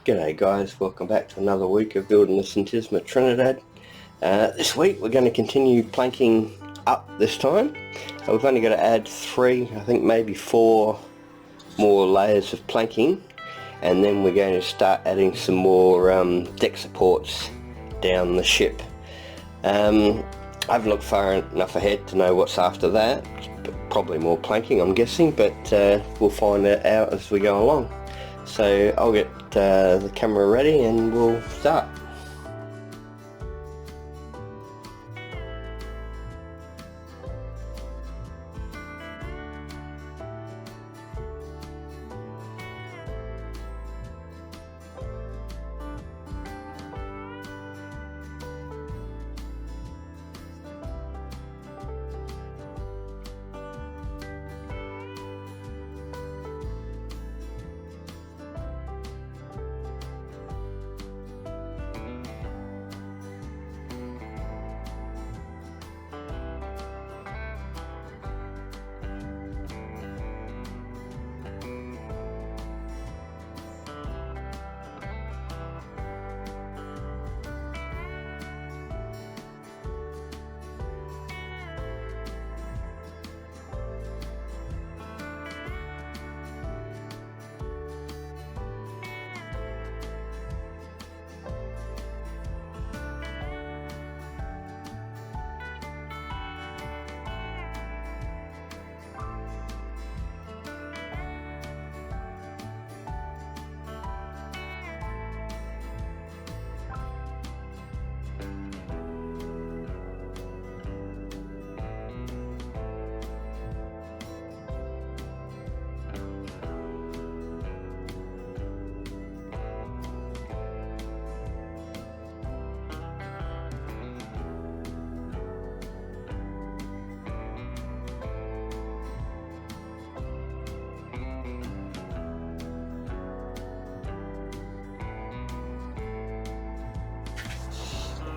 G'day guys, welcome back to another week of building the Santisima Trinidad. This week we're going to continue planking up this time. We've only got to add 3, I think maybe 4 more layers of planking, and then we're going to start adding some more deck supports down the ship. I haven't looked far enough ahead to know what's after that. Probably more planking, I'm guessing, but we'll find it out as we go along. So I'll get the camera ready and we'll start.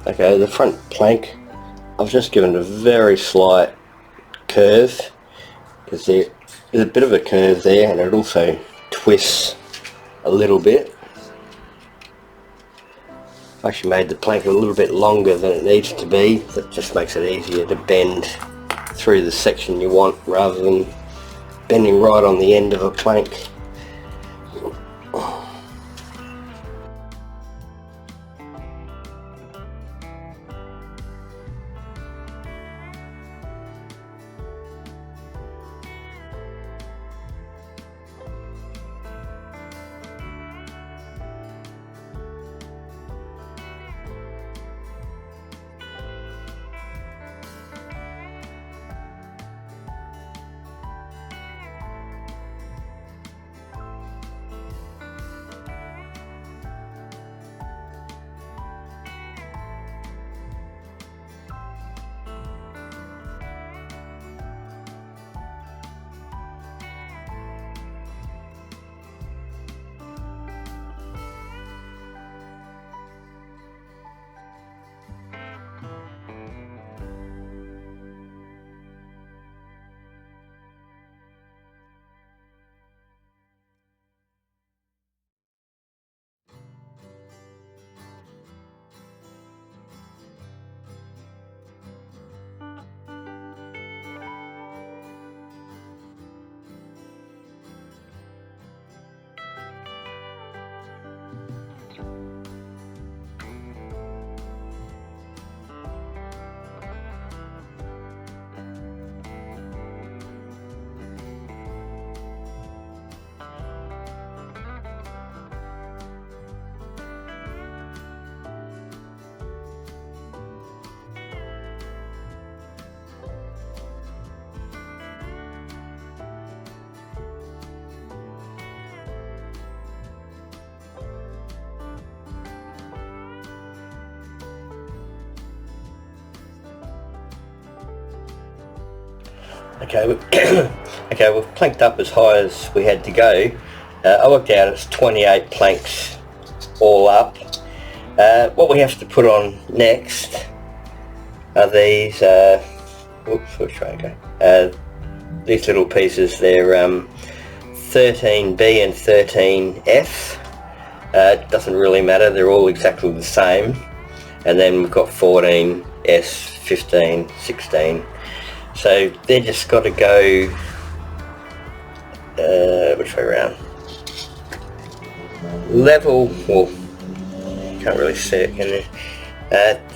Okay, the front plank, I've just given a very slight curve because there's a bit of a curve there, and it also twists a little bit. I've actually made the plank a little bit longer than it needs to be. That just makes it easier to bend through the section you want rather than bending right on the end of a plank. Okay, we've planked up as high as we had to go. I worked out it's 28 planks all up. What we have to put on next are these, these little pieces. They're 13B and 13F. It doesn't really matter, they're all exactly the same. And then we've got 14, S, 15, 16. So they're just got to go, which way around? Level, well, can't really see it, can you?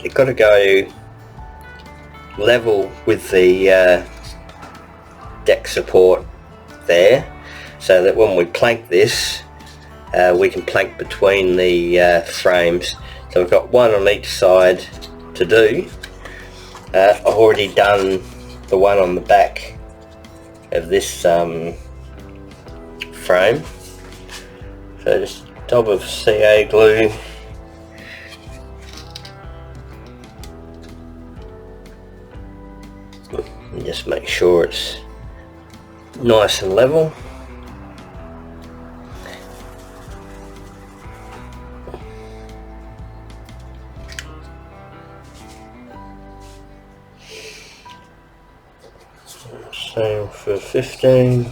They've got to go level with the deck support there, so that when we plank this, we can plank between the frames. So we've got one on each side to do. I've already done the one on the back of this frame. So just top of CA glue. And just make sure it's nice and level. Same for 15.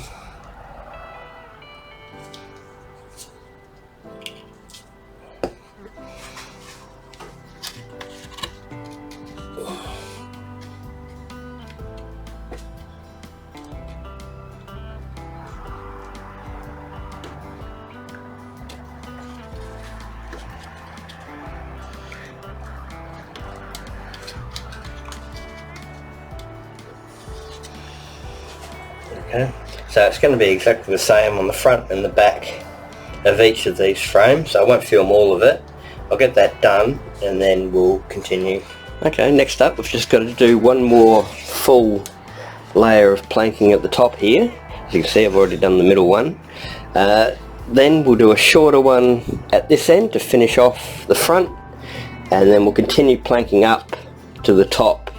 Okay, so it's going to be exactly the same on the front and the back of each of these frames. I won't film all of it. I'll get that done and then we'll continue. Okay, next up we've just got to do one more full layer of planking at the top here. As you can see, I've already done the middle one. Then we'll do a shorter one at this end to finish off the front, and then we'll continue planking up to the top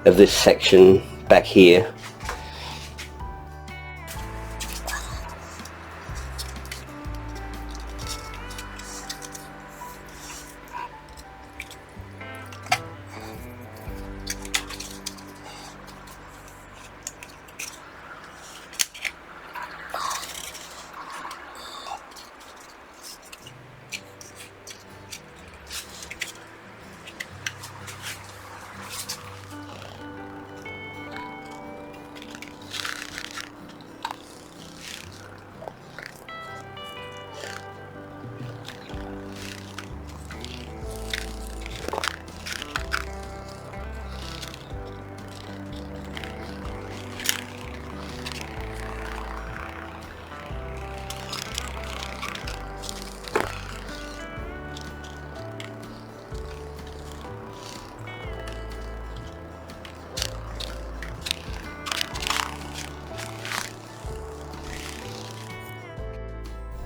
of this section back here.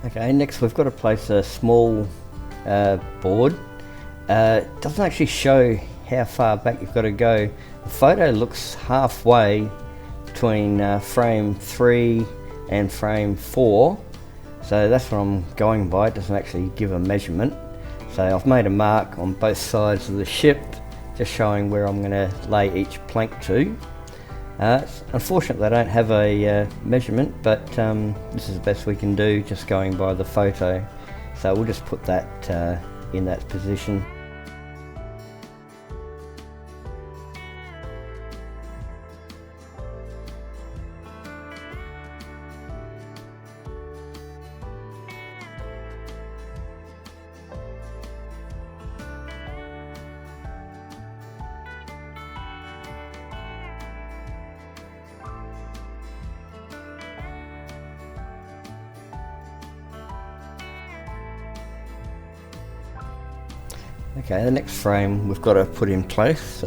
Okay, next we've got to place a small board. It doesn't actually show how far back you've got to go. The photo looks halfway between frame 3 and frame 4, so that's what I'm going by. It doesn't actually give a measurement. So I've made a mark on both sides of the ship, just showing where I'm going to lay each plank to. It's unfortunate they don't have a measurement, but this is the best we can do just going by the photo. So we'll just put that in that position. Okay, the next frame we've got to put in place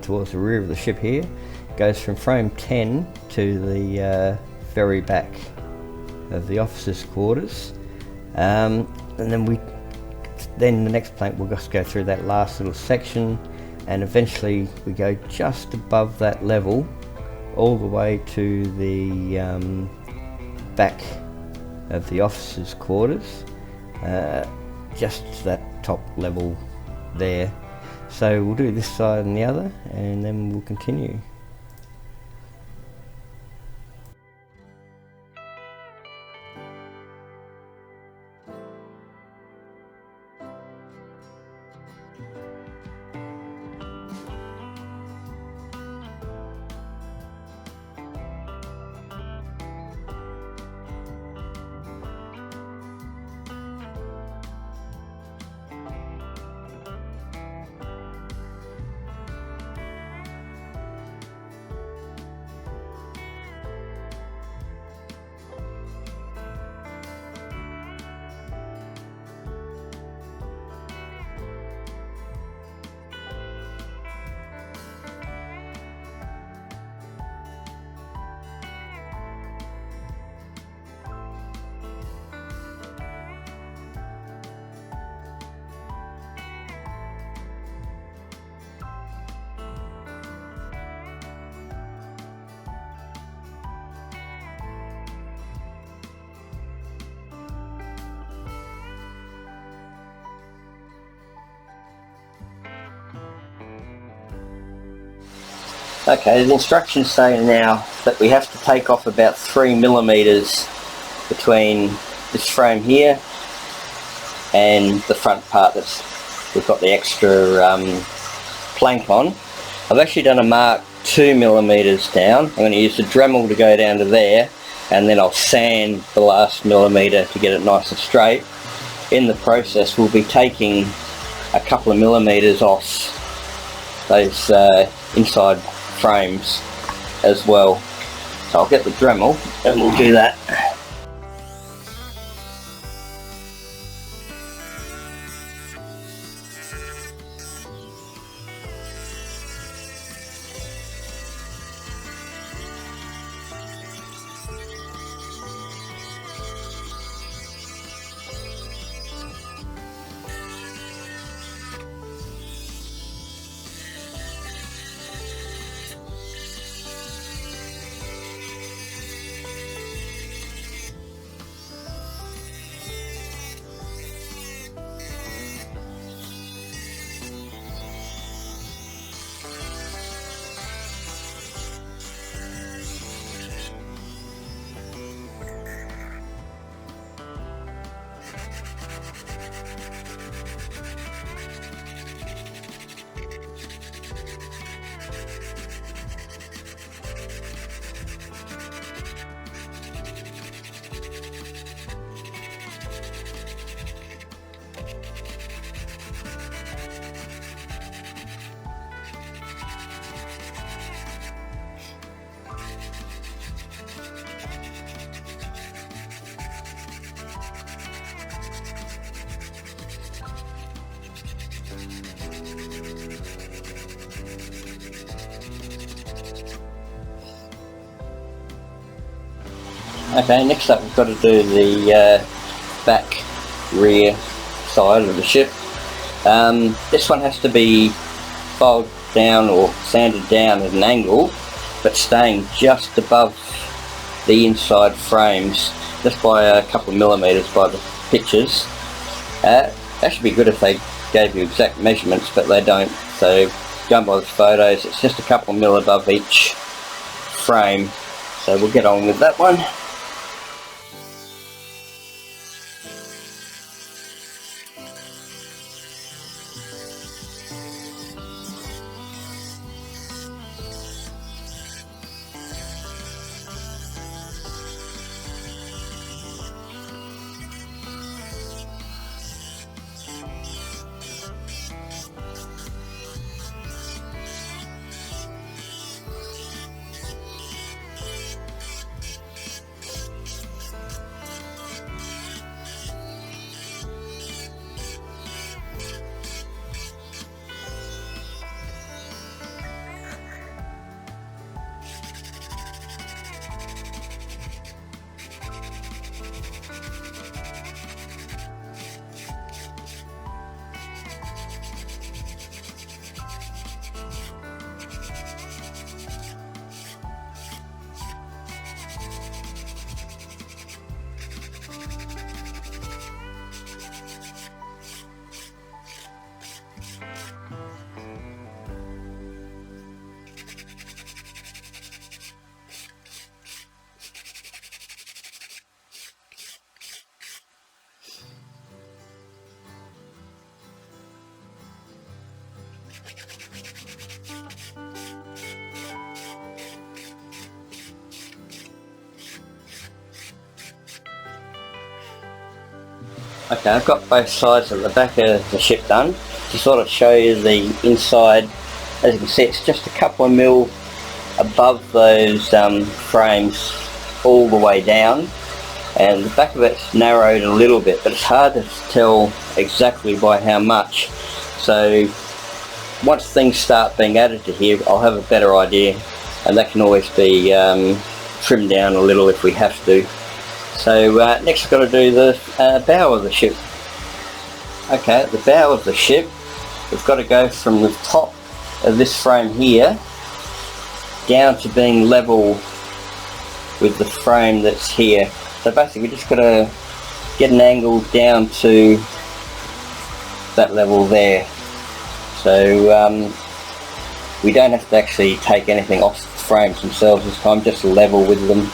towards the rear of the ship here. It goes from frame 10 to the very back of the officers' quarters, and then the next plank we'll just go through that last little section, and eventually we go just above that level all the way to the back of the officers' quarters, just that top level there. So we'll do this side and the other, and then we'll continue. Okay, the instructions say now that we have to take off about 3mm between this frame here and the front part that's we've got the extra plank on. I've actually done a mark 2mm down. I'm going to use the Dremel to go down to there, and then I'll sand the last millimetre to get it nice and straight. In the process we'll be taking a couple of millimetres off those inside frames as well. So I'll get the Dremel and we'll do that. Okay, next up we've got to do the back rear side of the ship. This one has to be filed down or sanded down at an angle, but staying just above the inside frames, just by a couple of millimetres by the pictures. That should be good if they gave you exact measurements, but they don't, so going by the photos it's just a couple of mil above each frame, so we'll get on with that one. Okay, I've got both sides of the back of the ship done. To sort of show you the inside, as you can see it's just a couple of mil above those frames all the way down, and the back of it's narrowed a little bit, but it's hard to tell exactly by how much. So once things start being added to here I'll have a better idea, and that can always be trimmed down a little if we have to. So next we've got to do the bow of the ship. Okay, at the bow of the ship we've got to go from the top of this frame here down to being level with the frame that's here. So basically we just got to get an angle down to that level there. So we don't have to actually take anything off the frames themselves this time, just level with them.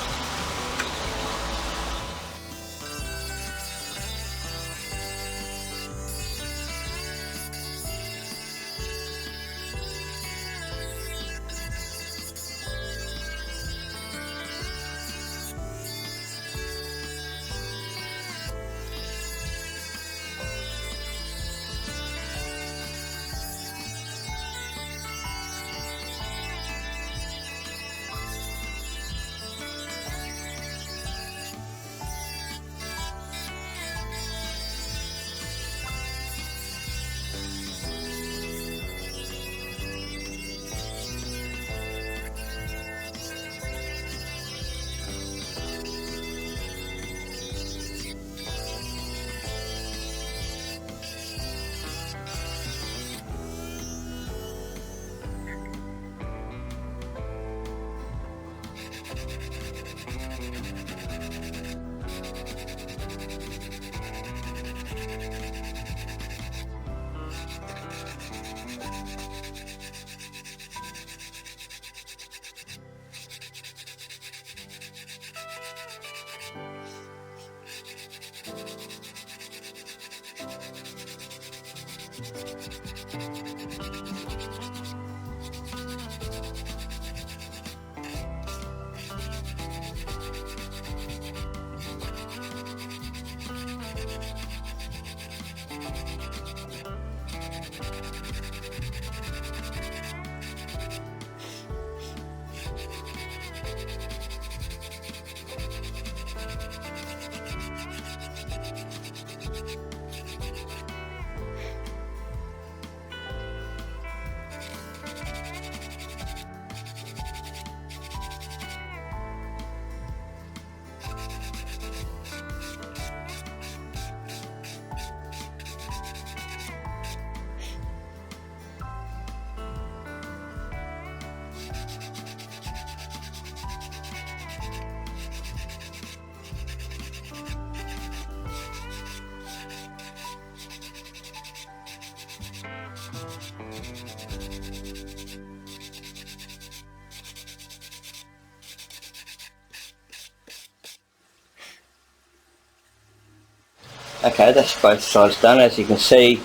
Okay, that's both sides done. As you can see,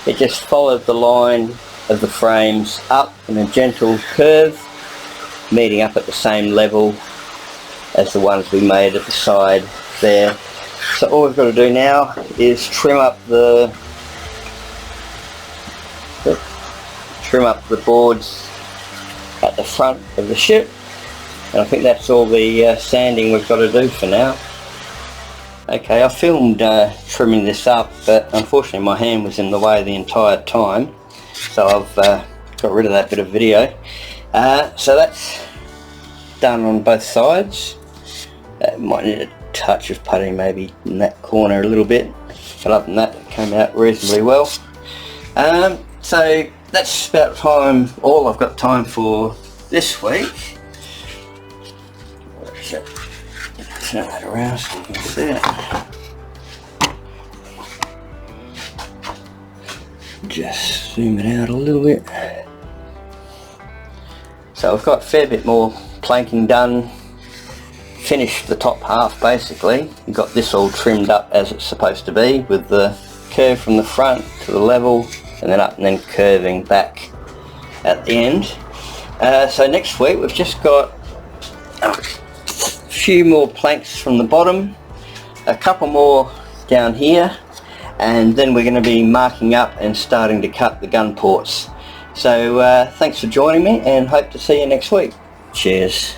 it just followed the line of the frames up in a gentle curve, meeting up at the same level as the ones we made at the side there. So all we've got to do now is trim up the boards at the front of the ship, and I think that's all the sanding we've got to do for now. Okay, I filmed trimming this up, but unfortunately my hand was in the way the entire time, so I've got rid of that bit of video. So that's done on both sides. Might need a touch of putty maybe in that corner a little bit, but other than that it came out reasonably well. So that's about all I've got time for this week. Turn that around so you can see it. Just zoom it out a little bit. So I've got a fair bit more planking done, finished the top half basically, got this all trimmed up as it's supposed to be, with the curve from the front to the level and then up and then curving back at the end. So next week we've just got few more planks from the bottom, a couple more down here, and then we're going to be marking up and starting to cut the gun ports. So thanks for joining me, and hope to see you next week. Cheers.